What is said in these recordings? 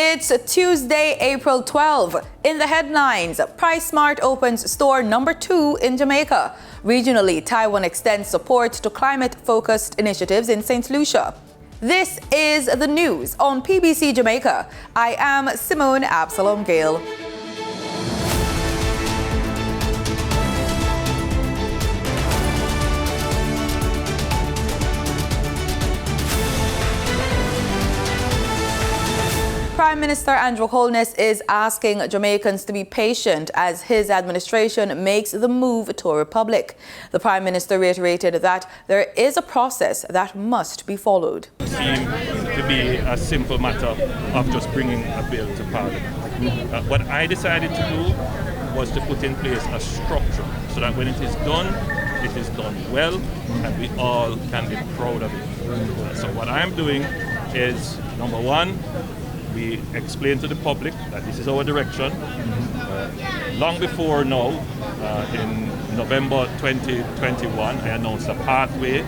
It's Tuesday, April 12. In the headlines, PriceSmart opens store number 2 in Jamaica. Regionally, Taiwan extends support to climate-focused initiatives in St. Lucia. This is the news on PBC Jamaica. I am Simone Absalom Gale. Prime Minister Andrew Holness is asking Jamaicans to be patient as his administration makes the move to a republic. The Prime Minister reiterated that there is a process that must be followed. It seemed to be a simple matter of just bringing a bill to Parliament. What I decided to do was to put in place a structure so that when it is done well, and we all can be proud of it. So what I'm doing is, number one, we explain to the public that this is our direction. Long before now, in November 2021, I announced a pathway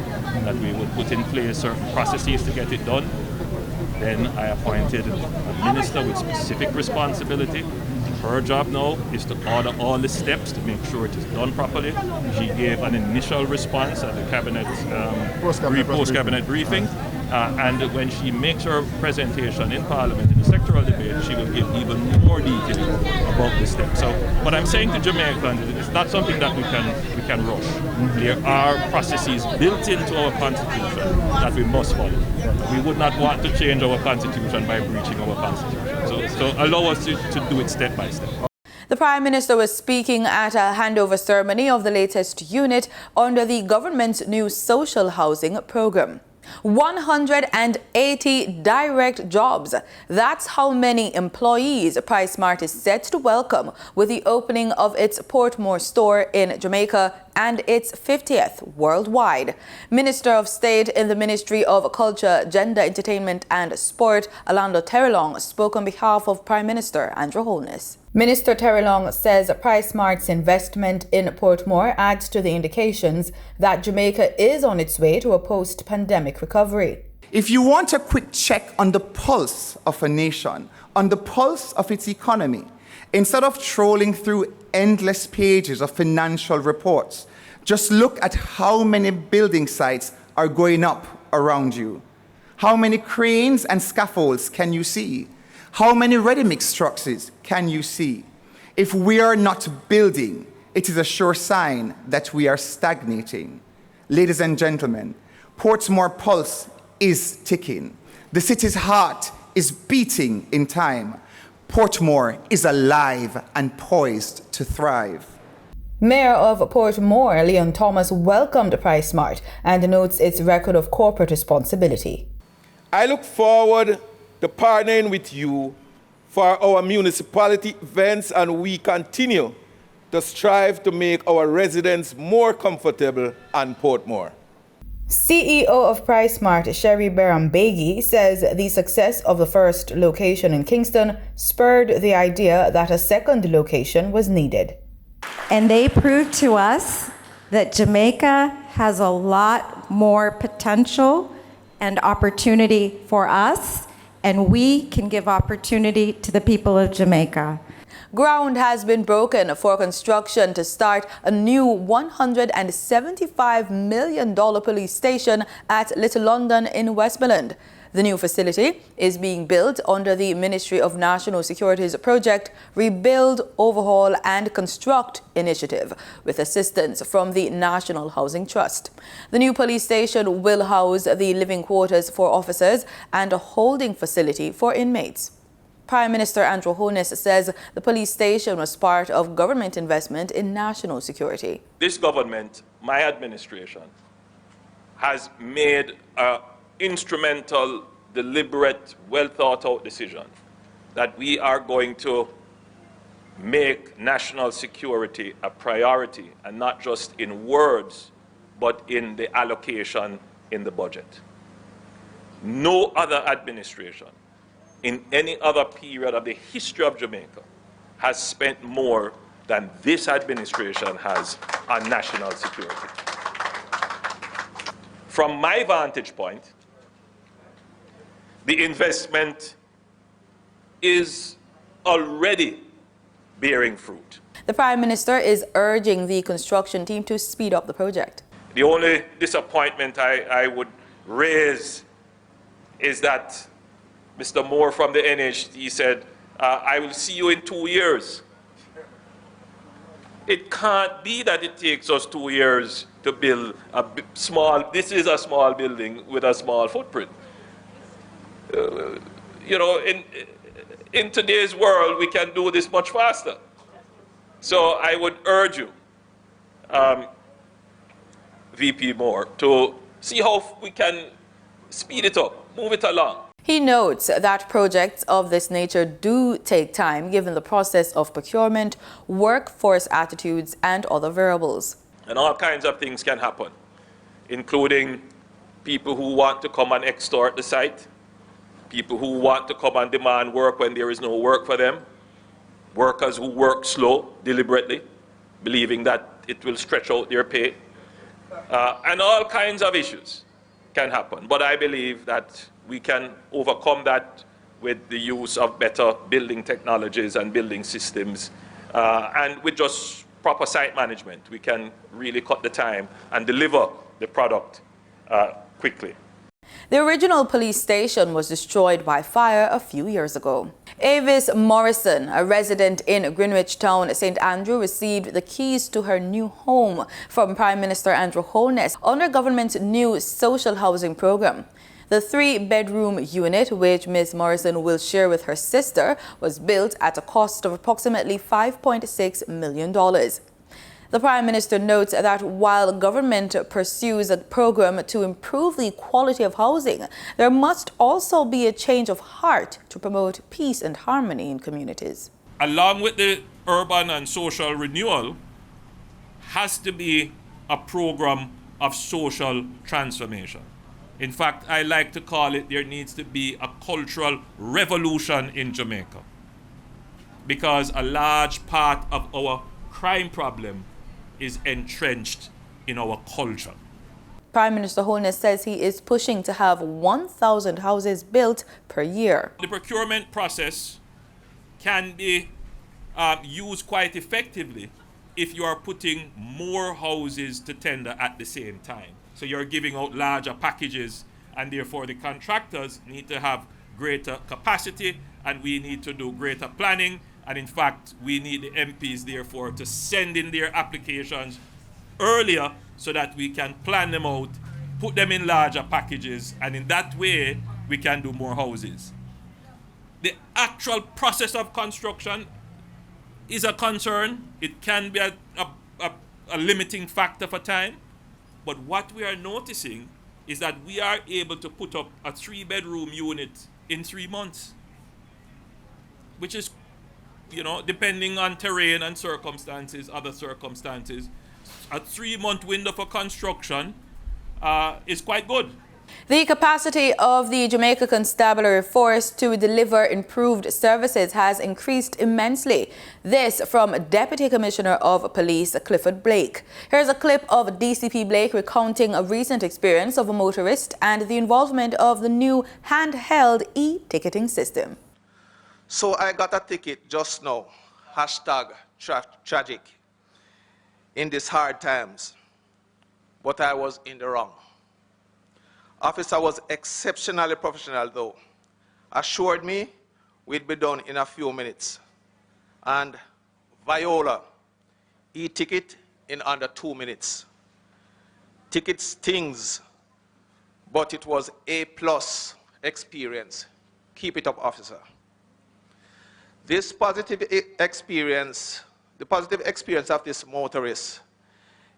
that we would put in place certain processes to get it done. Then I appointed a minister with specific responsibility. Her job now is to order all the steps to make sure it is done properly. She gave an initial response at the cabinet post-cabinet briefing. And when she makes her presentation in Parliament in the sectoral debate, she will give even more detail about the steps. So what I'm saying to Jamaicans is it's not something that we can rush. There are processes built into our constitution that we must follow. We would not want to change our constitution by breaching our constitution. So allow us to do it step by step. The Prime Minister was speaking at a handover ceremony of the latest unit under the government's new social housing program. 180 direct jobs. That's how many employees PriceSmart is set to welcome with the opening of its Portmore store in Jamaica and its 50th worldwide. Minister of State in the Ministry of Culture, Gender, Entertainment and Sport, Alando Terrelong, spoke on behalf of Prime Minister Andrew Holness. Minister Terrelong says PriceSmart's investment in Portmore adds to the indications that Jamaica is on its way to a post-pandemic recovery. If you want a quick check on the pulse of a nation, on the pulse of its economy, instead of trolling through endless pages of financial reports, just look at how many building sites are going up around you. How many cranes and scaffolds can you see? How many ready-mix structures can you see? If we are not building, it is a sure sign that we are stagnating. Ladies and gentlemen, Portmore pulse is ticking. The city's heart is beating in time. Portmore is alive and poised to thrive. Mayor of Portmore, Leon Thomas, welcomed PriceSmart and notes its record of corporate responsibility. I look forward to partnering with you for our municipality events, and we continue to strive to make our residents more comfortable on Portmore. CEO of PriceSmart, Sherry Berambegi, says the success of the first location in Kingston spurred the idea that a second location was needed. And they proved to us that Jamaica has a lot more potential and opportunity for us, and we can give opportunity to the people of Jamaica. Ground has been broken for construction to start a new $175 million police station at Little London in Westmoreland. The new facility is being built under the Ministry of National Security's project Rebuild, Overhaul and Construct initiative with assistance from the National Housing Trust. The new police station will house the living quarters for officers and a holding facility for inmates. Prime Minister Andrew Holness says the police station was part of government investment in national security. This government, my administration, has made an instrumental, deliberate, well-thought-out decision that we are going to make national security a priority, and not just in words, but in the allocation in the budget. No other administration in any other period of the history of Jamaica has spent more than this administration has on national security. From my vantage point, the investment is already bearing fruit. The Prime Minister is urging the construction team to speed up the project. The only disappointment I would raise is that Mr. Moore from the NHD said, I will see you in 2 years. It can't be that it takes us 2 years to build this is a small building with a small footprint. You know, in today's world, we can do this much faster. So I would urge you, VP Moore, to see how we can speed it up, move it along. He notes that projects of this nature do take time given the process of procurement, workforce attitudes, and other variables. And all kinds of things can happen, including people who want to come and extort the site, people who want to come and demand work when there is no work for them, workers who work slow, deliberately, believing that it will stretch out their pay, and all kinds of issues can happen. But I believe that we can overcome that with the use of better building technologies and building systems, and with just proper site management. We can really cut the time and deliver the product quickly. The original police station was destroyed by fire a few years ago. Avis Morrison, a resident in Greenwich Town, St. Andrew, received the keys to her new home from Prime Minister Andrew Holness under government's new social housing program. The 3-bedroom unit, which Ms. Morrison will share with her sister, was built at a cost of approximately $5.6 million. The Prime Minister notes that while government pursues a program to improve the quality of housing, there must also be a change of heart to promote peace and harmony in communities. Along with the urban and social renewal, has to be a program of social transformation. In fact, I like to call it, there needs to be a cultural revolution in Jamaica, because a large part of our crime problem is entrenched in our culture. Prime Minister Holness says he is pushing to have 1,000 houses built per year. The procurement process can be used quite effectively if you are putting more houses to tender at the same time. So you're giving out larger packages, and therefore the contractors need to have greater capacity, and we need to do greater planning. And in fact, we need the MPs, therefore, to send in their applications earlier so that we can plan them out, put them in larger packages, and in that way, we can do more houses. The actual process of construction is a concern. It can be a limiting factor for time. But what we are noticing is that we are able to put up a 3-bedroom unit in 3 months, which is, you know, depending on terrain and circumstances, other circumstances, a 3-month window for construction is quite good. The capacity of the Jamaica Constabulary Force to deliver improved services has increased immensely. This from Deputy Commissioner of Police Clifford Blake. Here's a clip of DCP Blake recounting a recent experience of a motorist and the involvement of the new handheld e-ticketing system. So I got a ticket just now, #tragic, in these hard times, but I was in the wrong. Officer was exceptionally professional though, assured me we'd be done in a few minutes. And Viola, e-ticket in under 2 minutes. Ticket stings, but it was A+ experience. Keep it up, officer. This positive experience, the positive experience of this motorist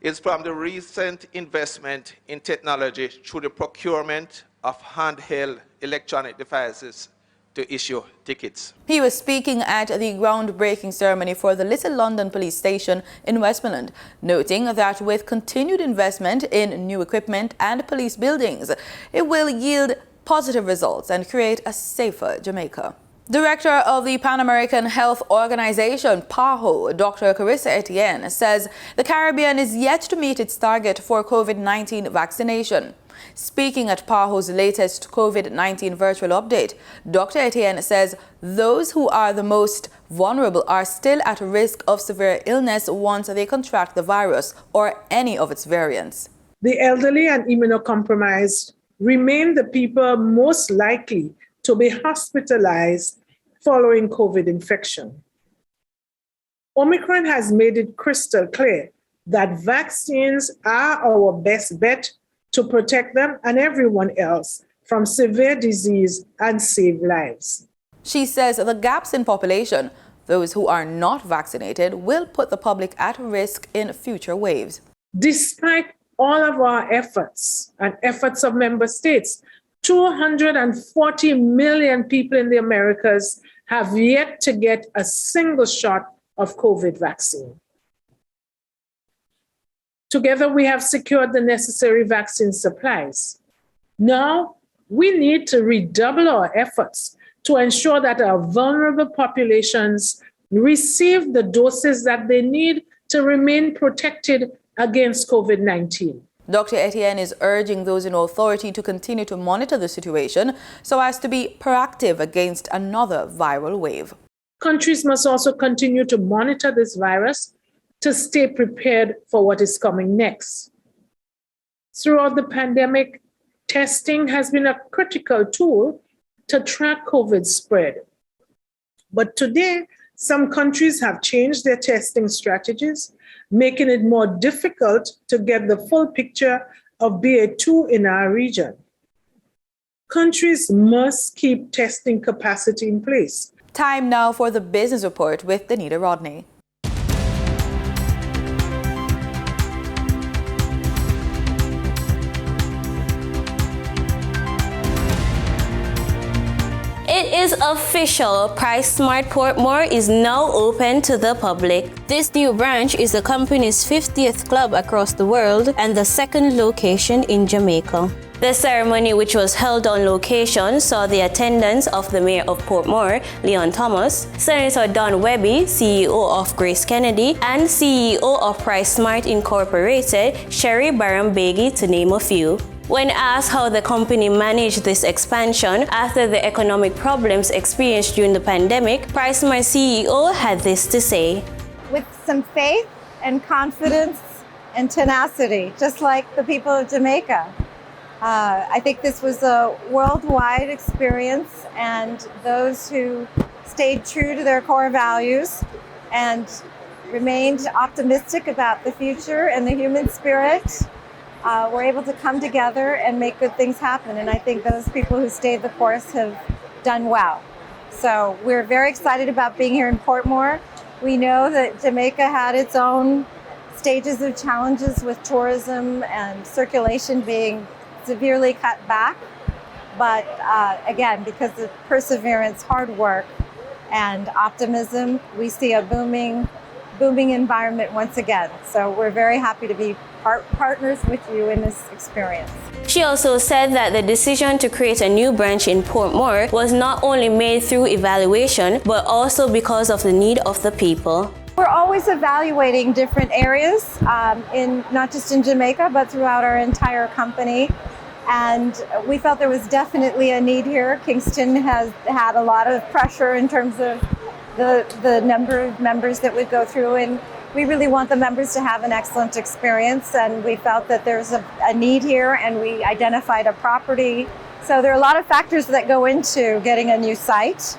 is from the recent investment in technology through the procurement of handheld electronic devices to issue tickets. He was speaking at the groundbreaking ceremony for the Little London Police Station in Westmoreland, noting that with continued investment in new equipment and police buildings, it will yield positive results and create a safer Jamaica. Director of the Pan American Health Organization, PAHO, Dr. Carissa Etienne, says the Caribbean is yet to meet its target for COVID-19 vaccination. Speaking at PAHO's latest COVID-19 virtual update, Dr. Etienne says those who are the most vulnerable are still at risk of severe illness once they contract the virus or any of its variants. The elderly and immunocompromised remain the people most likely to be hospitalized following COVID infection. Omicron has made it crystal clear that vaccines are our best bet to protect them and everyone else from severe disease and save lives. She says the gaps in population, those who are not vaccinated, will put the public at risk in future waves. Despite all of our efforts and efforts of member states, 240 million people in the Americas have yet to get a single shot of COVID vaccine. Together, we have secured the necessary vaccine supplies. Now, we need to redouble our efforts to ensure that our vulnerable populations receive the doses that they need to remain protected against COVID-19. Dr. Etienne is urging those in authority to continue to monitor the situation so as to be proactive against another viral wave. Countries must also continue to monitor this virus to stay prepared for what is coming next. Throughout the pandemic, testing has been a critical tool to track COVID spread. But today, some countries have changed their testing strategies, making it more difficult to get the full picture of BA2 in our region. Countries must keep testing capacity in place. Time now for the business report with Danita Rodney. It is official, PriceSmart Portmore is now open to the public. This new branch is the company's 50th club across the world and the second location in Jamaica. The ceremony, which was held on location, saw the attendance of the Mayor of Portmore, Leon Thomas, Senator Don Webby, CEO of Grace Kennedy, and CEO of PriceSmart Incorporated, Sherry Barambegi, to name a few. When asked how the company managed this expansion after the economic problems experienced during the pandemic, PriceSmart CEO had this to say. With some faith and confidence and tenacity, just like the people of Jamaica. I think this was a worldwide experience, and those who stayed true to their core values and remained optimistic about the future and the human spirit were able to come together and make good things happen. And I think those people who stayed the course have done well. So we're very excited about being here in Portmore. We know that Jamaica had its own stages of challenges with tourism and circulation being severely cut back. But again, because of perseverance, hard work, and optimism, we see a booming environment once again. So we're very happy to be partners with you in this experience. She also said that the decision to create a new branch in Portmore was not only made through evaluation, but also because of the need of the people. We're always evaluating different areas, not just in Jamaica, but throughout our entire company. And we felt there was definitely a need here. Kingston has had a lot of pressure in terms of the number of members that would go through, and we really want the members to have an excellent experience, and we felt that there's a need here, and we identified a property. So there are a lot of factors that go into getting a new site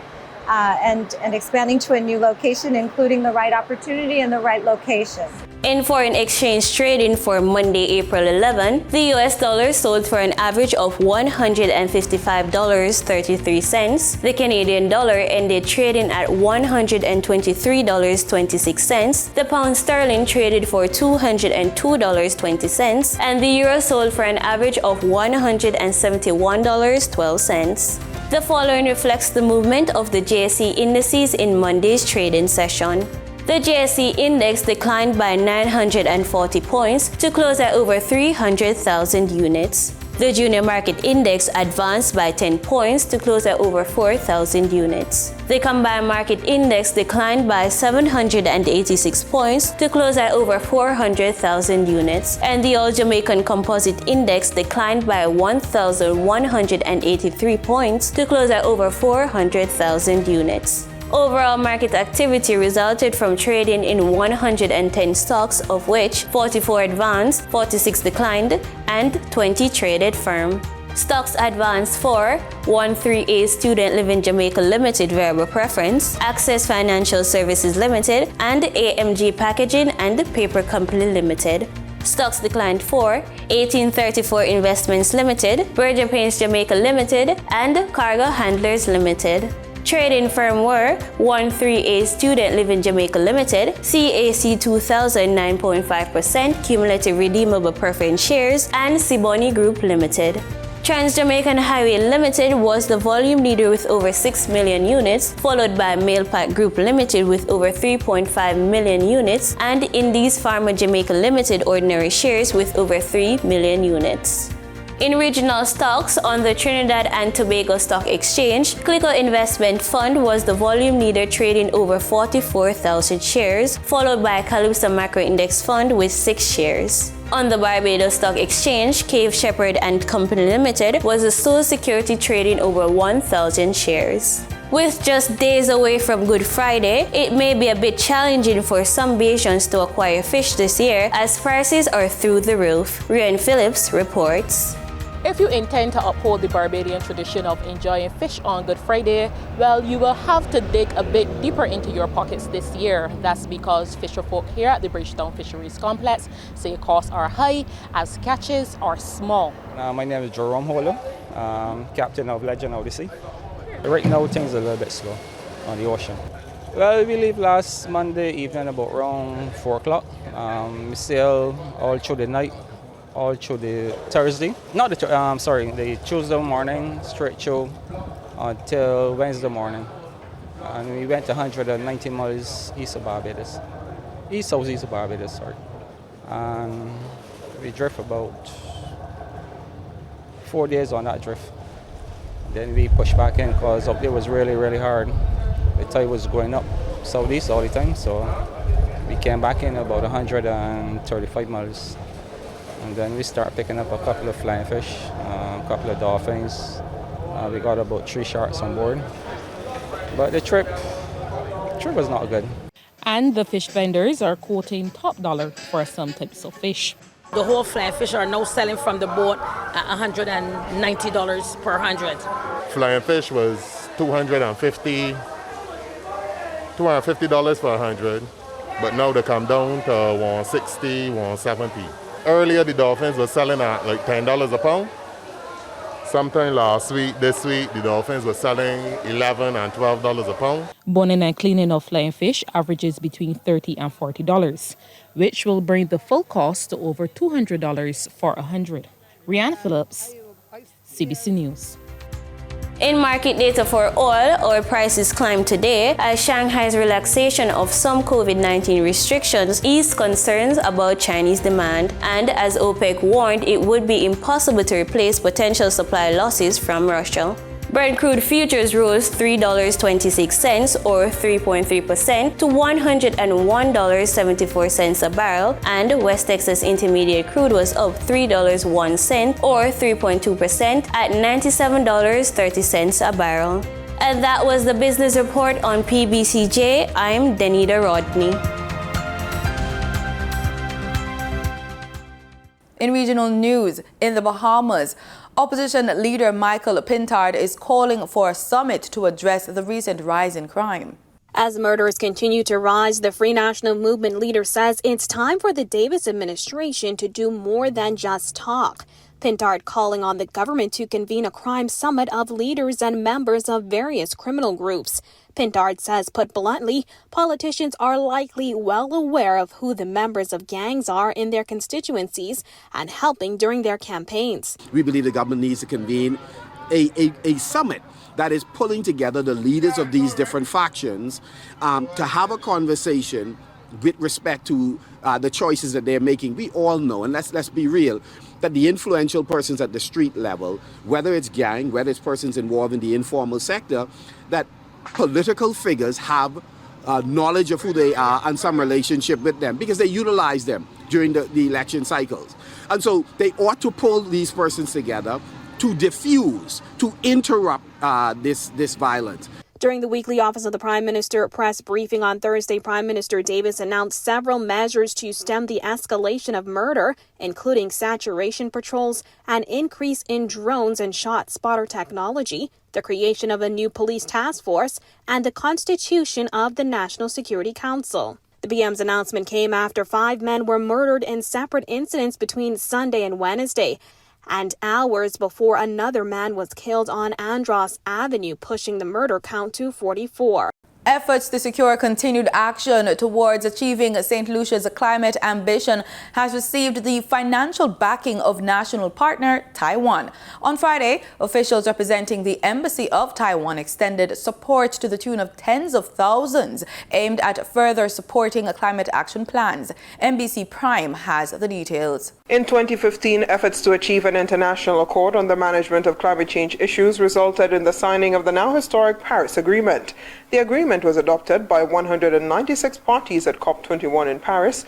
and expanding to a new location, including the right opportunity and the right location. In foreign exchange trading for Monday, April 11, the US dollar sold for an average of $155.33. The Canadian dollar ended trading at $123.26. The pound sterling traded for $202.20, and the euro sold for an average of $171.12. The following reflects the movement of the JSE indices in Monday's trading session. The JSE index declined by 940 points to close at over 300,000 units. The junior market index advanced by 10 points to close at over 4,000 units. The combined market index declined by 786 points to close at over 400,000 units, and the All-Jamaican Composite Index declined by 1,183 points to close at over 400,000 units. Overall market activity resulted from trading in 110 stocks, of which 44 advanced, 46 declined, and 20 traded firm. Stocks advanced for 13A Student Living Jamaica Limited Variable Preference, Access Financial Services Limited, and AMG Packaging and Paper Company Limited. Stocks declined for 1834 Investments Limited, Berger Paints Jamaica Limited, and Cargo Handlers Limited. Trading firm were 13A Student Living Jamaica Limited, CAC 2000 9.5% Cumulative Redeemable Preference Shares, and Siboney Group Limited. Trans-Jamaican Highway Limited was the volume leader with over 6 million units, followed by Mailpack Group Limited with over 3.5 million units, and Indies Pharma Jamaica Limited Ordinary Shares with over 3 million units. In regional stocks on the Trinidad and Tobago Stock Exchange, Clico Investment Fund was the volume leader, trading over 44,000 shares, followed by Calypso Macro Index Fund with 6 shares. On the Barbados Stock Exchange, Cave Shepherd and Company Limited was the sole security, trading over 1,000 shares. With just days away from Good Friday, it may be a bit challenging for some Bajans to acquire fish this year as prices are through the roof. Ryan Phillips reports. If you intend to uphold the Barbadian tradition of enjoying fish on Good Friday, well, you will have to dig a bit deeper into your pockets this year. That's because fisherfolk here at the Bridgetown Fisheries Complex say costs are high as catches are small. My name is Jerome Holo, captain of Legend Odyssey. Right now, things are a little bit slow on the ocean. Well, we leave last Monday evening about around 4 o'clock. We sail all through the night, all through the Thursday. The Tuesday morning, straight through until Wednesday morning. And we went 190 miles east of Barbados. Southeast of Barbados, sorry. And we drift about 4 days on that drift. Then we pushed back in because up there was really, really hard. The tide was going up southeast all the time, so we came back in about 135 miles. And then we start picking up a couple of flying fish, a couple of dolphins. We got about 3 sharks on board. But the trip was not good. And the fish vendors are quoting top dollar for some types of fish. The whole flying fish are now selling from the boat at $190 per 100. Flying fish was $250 for 100, but now they come down to $160, $170. Earlier, the dolphins were selling at like $10 a pound. Sometime this week, the dolphins were selling $11 and $12 a pound. Boning and cleaning of flying fish averages between $30 and $40, which will bring the full cost to over $200 for 100. Rianne Phillips, CBC News. In market data for oil prices climbed today as Shanghai's relaxation of some COVID-19 restrictions eased concerns about Chinese demand, and as OPEC warned it would be impossible to replace potential supply losses from Russia. Brent crude futures rose $3.26 or 3.3% to $101.74 a barrel, and West Texas Intermediate crude was up $3.01 or 3.2% at $97.30 a barrel. And that was the business report on PBCJ. I'm Denida Rodney. In regional news, in the Bahamas, opposition leader Michael Pintard is calling for a summit to address the recent rise in crime. As murders continue to rise, the Free National Movement leader says it's time for the Davis administration to do more than just talk. Pintard calling on the government to convene a crime summit of leaders and members of various criminal groups. Pintard says, put bluntly, politicians are likely well aware of who the members of gangs are in their constituencies and helping during their campaigns. We believe the government needs to convene a summit that is pulling together the leaders of these different factions to have a conversation with respect to the choices that they're making. We all know, and let's be real, that the influential persons at the street level, whether it's gang, whether it's persons involved in the informal sector, that political figures have knowledge of who they are and some relationship with them because they utilize them during the election cycles. And so they ought to pull these persons together to diffuse, to interrupt this violence. During the weekly Office of the Prime Minister press briefing on Thursday, Prime Minister Davis announced several measures to stem the escalation of murder, including saturation patrols, an increase in drones and shot spotter technology, the creation of a new police task force, and the constitution of the National Security Council. The PM's announcement came after 5 men were murdered in separate incidents between Sunday and Wednesday, and hours before another man was killed on Andros Avenue, pushing the murder count to 44. Efforts to secure continued action towards achieving St. Lucia's climate ambition has received the financial backing of national partner Taiwan. On Friday, officials representing the Embassy of Taiwan extended support to the tune of tens of thousands aimed at further supporting climate action plans. NBC Prime has the details. In 2015, efforts to achieve an international accord on the management of climate change issues resulted in the signing of the now historic Paris Agreement. The agreement was adopted by 196 parties at COP21 in Paris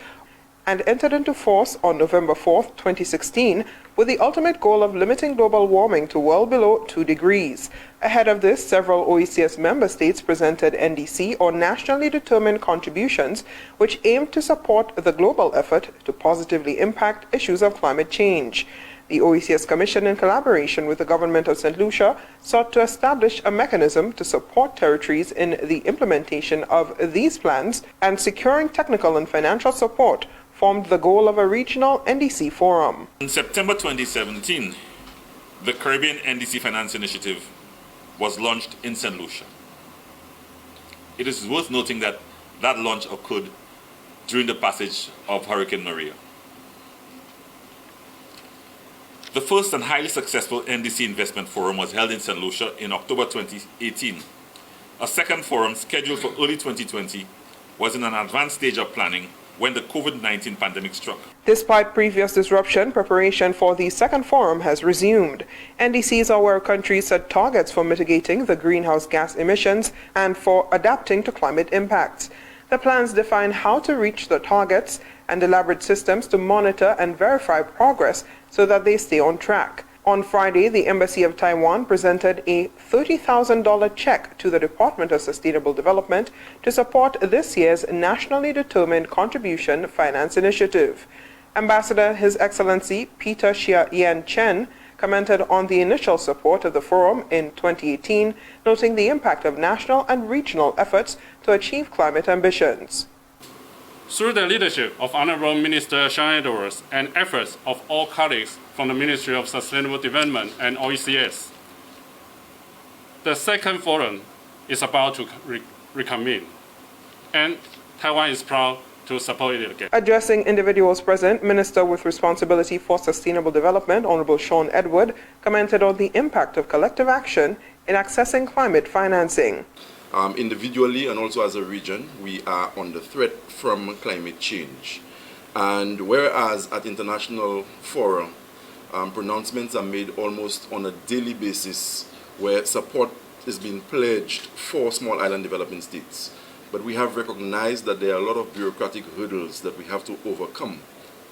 and entered into force on November 4, 2016, with the ultimate goal of limiting global warming to well below 2 degrees. Ahead of this, several OECS member states presented NDC or nationally determined contributions, which aimed to support the global effort to positively impact issues of climate change. The OECS Commission, in collaboration with the government of St. Lucia, sought to establish a mechanism to support territories in the implementation of these plans, and securing technical and financial support formed the goal of a regional NDC forum. In September 2017, the Caribbean NDC Finance Initiative was launched in St. Lucia. It is worth noting that that launch occurred during the passage of Hurricane Maria. The first and highly successful NDC Investment Forum was held in St. Lucia in October 2018. A second forum, scheduled for early 2020, was in an advanced stage of planning when the COVID-19 pandemic struck. Despite previous disruption, preparation for the second forum has resumed. NDCs are where countries set targets for mitigating the greenhouse gas emissions and for adapting to climate impacts. The plans define how to reach the targets and elaborate systems to monitor and verify progress so that they stay on track. On Friday, the Embassy of Taiwan presented a $30,000 check to the Department of Sustainable Development to support this year's nationally determined contribution finance initiative. Ambassador His Excellency Peter Xia Yan Chen commented on the initial support of the forum in 2018, noting the impact of national and regional efforts to achieve climate ambitions. Through the leadership of Honorable Minister Sean Edwards and efforts of all colleagues from the Ministry of Sustainable Development and OECS, the second forum is about to reconvene, and Taiwan is proud to support it again. Addressing individuals present, Minister with Responsibility for Sustainable Development, Honorable Sean Edward, commented on the impact of collective action in accessing climate financing. Individually and also as a region, we are under threat from climate change. And whereas at international fora, pronouncements are made almost on a daily basis where support is being pledged for small island developing states. But we have recognized that there are a lot of bureaucratic hurdles that we have to overcome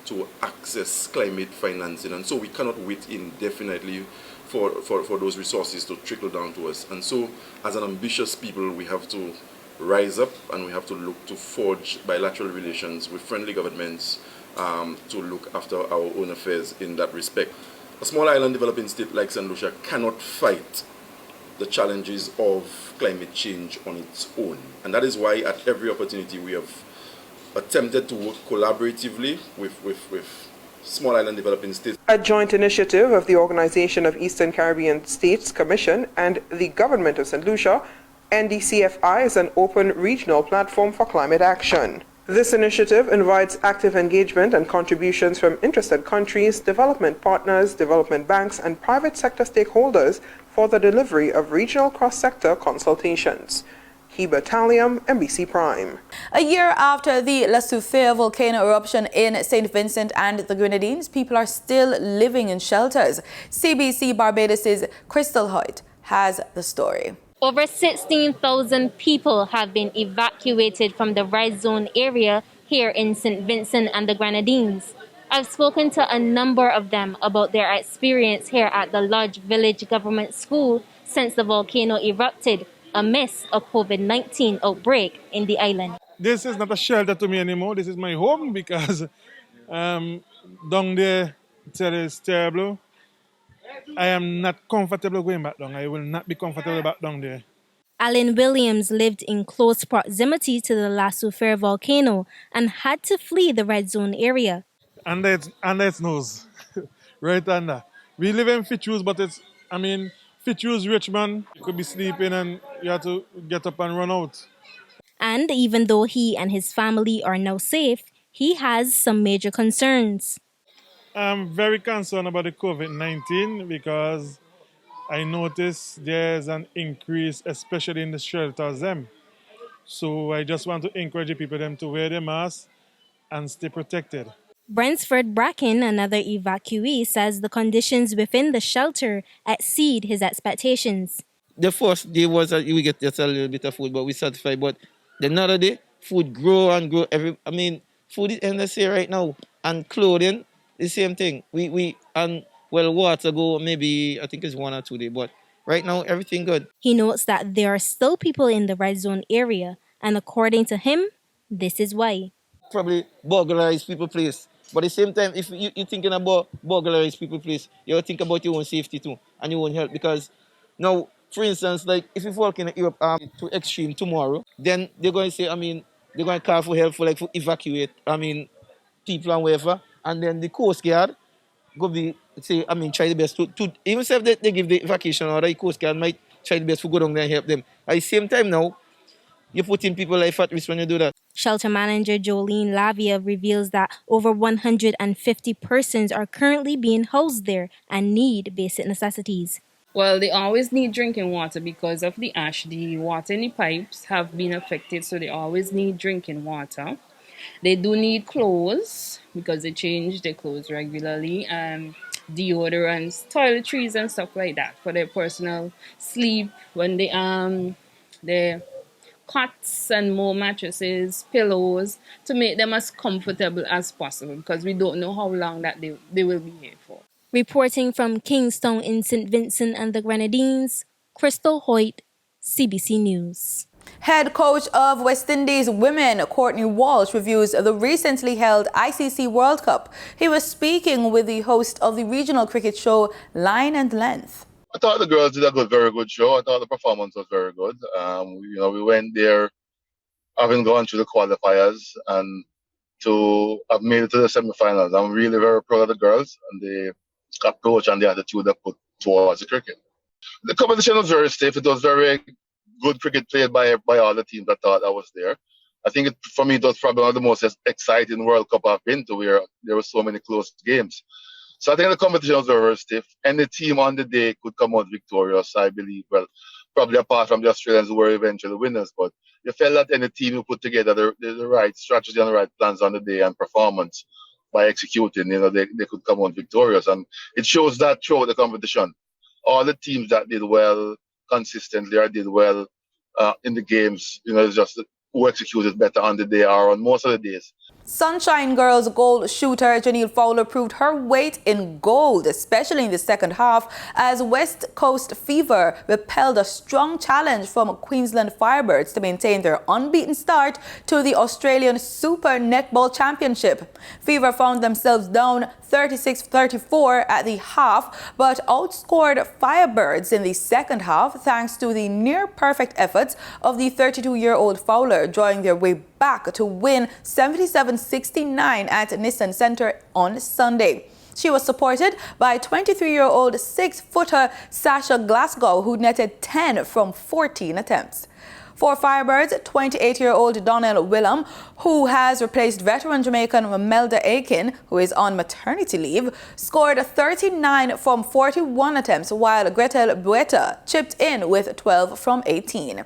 to access climate financing. And so we cannot wait indefinitely for those resources to trickle down to us. And so as an ambitious people, we have to rise up and we have to look to forge bilateral relations with friendly governments to look after our own affairs in that respect. A small island developing state like St. Lucia cannot fight the challenges of climate change on its own. And that is why at every opportunity we have attempted to work collaboratively with small island developing states. A joint initiative of the Organization of Eastern Caribbean States Commission and the Government of St. Lucia, NDCFI is an open regional platform for climate action. This initiative invites active engagement and contributions from interested countries, development partners, development banks, and private sector stakeholders for the delivery of regional cross-sector consultations. Heba Taliam, NBC Prime. A year after the La Soufrière volcano eruption in St. Vincent and the Grenadines, people are still living in shelters. CBC Barbados' Crystal Hoyt has the story. Over 16,000 people have been evacuated from the red zone area here in St. Vincent and the Grenadines. I've spoken to a number of them about their experience here at the Lodge Village Government School since the volcano erupted amidst a COVID-19 outbreak in the island. This is not a shelter to me anymore. This is my home because down there it's terrible. I am not comfortable going back down. I will not be comfortable back down there. Alan Williams lived in close proximity to the La Soufrière volcano and had to flee the red zone area. Under its nose, right under. We live in Fitzroy, but Fitzroy's Richmond. You could be sleeping and you have to get up and run out. And even though he and his family are now safe, he has some major concerns. I'm very concerned about the COVID-19 because I notice there's an increase, especially in the shelters. So I just want to encourage people to wear their masks and stay protected. Brentford Bracken, another evacuee, says the conditions within the shelter exceed his expectations. The first day was that we get just a little bit of food, but we satisfied. But the another day, food grow and grow. Food is endless here right now, and clothing, the same thing. Water go maybe I think it's 1 or 2 days, but right now everything good. He notes that there are still people in the red zone area, and according to him, this is why. Probably burglarize people place. But at the same time, if you're thinking about burglarize people place, you think about your own safety too and your own health. Because now, for instance, like if you walk in Europe to extreme tomorrow, then they're going to say, they're going to call for help for evacuate, people and whatever. And then the Coast Guard go be say, try the best to even if they give the evacuation order, the Coast Guard might try the best to go down there and help them. At the same time now, you're putting people's life at risk when you do that. Shelter manager Jolene Lavia reveals that over 150 persons are currently being housed there and need basic necessities. Well, they always need drinking water because of the ash. The water in the pipes have been affected, so they always need drinking water. They do need clothes because they change their clothes regularly, deodorants, toiletries and stuff like that for their personal sleep. When their cots and more mattresses, pillows, to make them as comfortable as possible because we don't know how long that they will be here for. Reporting from Kingstown in St. Vincent and the Grenadines, Crystal Hoyt, CBC News. Head coach of West Indies women, Courtney Walsh, reviews the recently held ICC World Cup. He was speaking with the host of the regional cricket show Line and Length. I thought the girls did a very good show. I thought the performance was very good. We went there having gone through the qualifiers and to have made it to the semi-finals. I'm really very proud of the girls and the approach and the attitude they put towards the cricket. The competition was very stiff. It was very good cricket played by all the teams that thought I was there. I think for me it was probably one of the most exciting World Cup I've been to, where there were so many close games. So I think the competition was very stiff. Any team on the day could come out victorious, I believe. Well, probably apart from the Australians who were eventually winners. But you felt that any team who put together the right strategy and the right plans on the day and performance by executing, they could come out victorious. And it shows that throughout the competition. All the teams that did well consistently or did well in the games, it's just who executed better on the day or on most of the days. Sunshine Girls gold shooter Janelle Fowler proved her weight in gold, especially in the second half, as West Coast Fever repelled a strong challenge from Queensland Firebirds to maintain their unbeaten start to the Australian Super Netball Championship. Fever found themselves down 36-34 at the half, but outscored Firebirds in the second half thanks to the near-perfect efforts of the 32-year-old Fowler, drawing their way back to win 77-69 at Nissan Centre on Sunday. She was supported by 23-year-old 6-footer Sasha Glasgow, who netted 10 from 14 attempts. For Firebirds, 28-year-old Donnell Willem, who has replaced veteran Jamaican Melda Aiken, who is on maternity leave, scored 39 from 41 attempts, while Gretel Bueta chipped in with 12 from 18.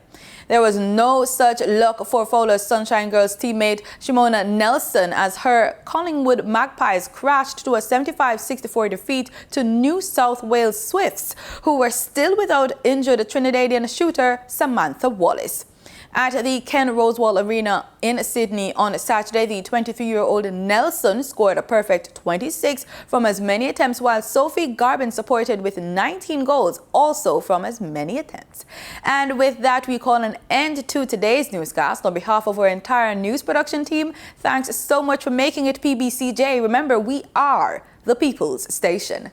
There was no such luck for Fowler's Sunshine Girls teammate Shimona Nelson as her Collingwood Magpies crashed to a 75-64 defeat to New South Wales Swifts, who were still without injured Trinidadian shooter Samantha Wallace. At the Ken Rosewall Arena in Sydney on Saturday, the 23-year-old Nelson scored a perfect 26 from as many attempts, while Sophie Garvin supported with 19 goals, also from as many attempts. And with that, we call an end to today's newscast. On behalf of our entire news production team, thanks so much for making it PBCJ. Remember, we are the People's Station.